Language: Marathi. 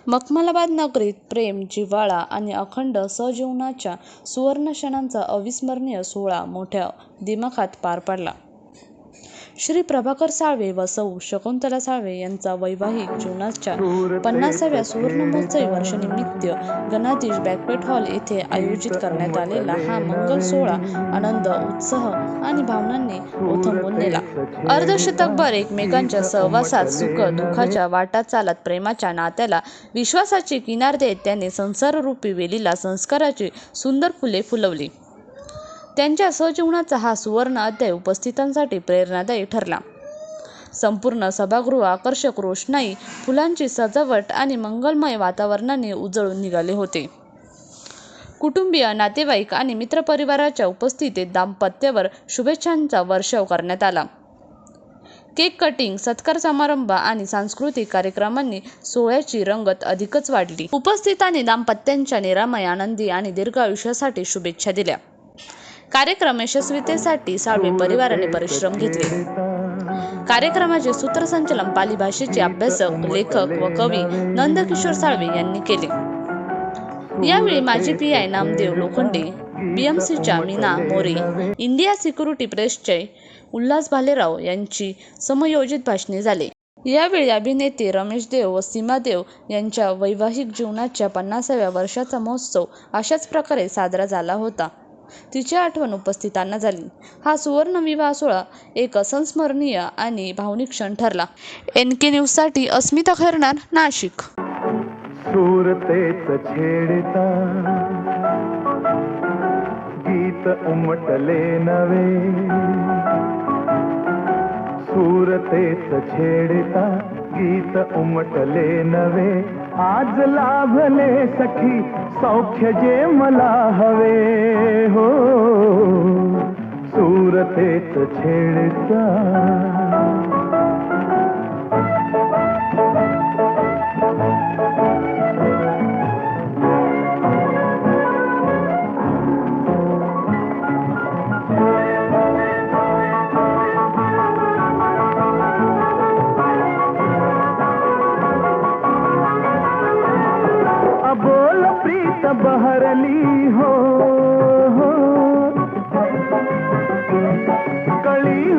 मखमलाबाद नगरीत प्रेम, जिव्हाळा आणि अखंड सहजीवनाच्या सुवर्ण क्षणांचा अविस्मरणीय सोहळा मोठ्या दिमाखात पार पडला. श्री प्रभाकर साळवे व सौ शकुंतला साळवे यांचा वैवाहिक जीवनाच्या 50व्या सुवर्णमहोत्सवी वर्षानिमित्त गणाधीश बँक्वेट हॉल येथे आयोजित करण्यात आलेला हा मंगल सोहळा आनंद, उत्साह आणि भावनांनी ओथंबून नेला. अर्धशतकभर एकमेकांच्या सहवासात सुख दुःखाच्या वाटा चालत प्रेमाच्या नात्याला विश्वासाची किनार देत त्यांनी संसाररूपी वेलीला संस्काराची सुंदर फुले फुलवली. त्यांच्या सहजीवनाचा हा सुवर्ण अध्याय उपस्थितांसाठी प्रेरणादायी ठरला. संपूर्ण सभागृह आकर्षक रोषणाई, फुलांची सजावट आणि मंगलमय वातावरणाने उजळून निघाले होते. कुटुंबीय, नातेवाईक आणि मित्रपरिवाराच्या उपस्थितीत दाम्पत्यावर शुभेच्छांचा वर्षाव करण्यात आला. केक कटिंग, सत्कार समारंभ आणि सांस्कृतिक कार्यक्रमांनी सोहळ्याची रंगत अधिकच वाढली. उपस्थितांनी दाम्पत्याच्या निरामय, आनंदी आणि दीर्घ आयुष्यासाठी शुभेच्छा दिल्या. कार्यक्रम यशस्वीतेसाठी साळवे परिवाराने परिश्रम घेतले. कार्यक्रमाचे सूत्रसंचालन पाली भाषेचे अभ्यासक, लेखक व कवी नंदकिशोर साळवे यांनी केले. यावेळी माजी पीआय नामदेव लोखंडे, बीएमसीच्या मीना मोरे, इंडिया सिक्युरिटी प्रेसचे उल्हास भालेराव यांची समयोजित भाषणे झाले. यावेळी अभिनेते रमेश देव व सीमा देव यांच्या वैवाहिक जीवनाच्या 50व्या वर्षाचा महोत्सव अशाच प्रकारे साजरा झाला होता. तिची आठवण उपस्थितांना झाली. हा सुवर्ण विवाह सोहळा एक असंस्मरणीय आणि भावनिक क्षण ठरला. NK न्यूजसाठी अस्मिता खैरनार, नाशिक. सूरतेच छेडता गीत उमटले नवे, सूरतेच छेडता गीत उमटले नवे, आज लाभले सखी सौख्य जे मला हवे हो, सूरतेच छेडता. अबोल प्रीत बहरली हो, कळी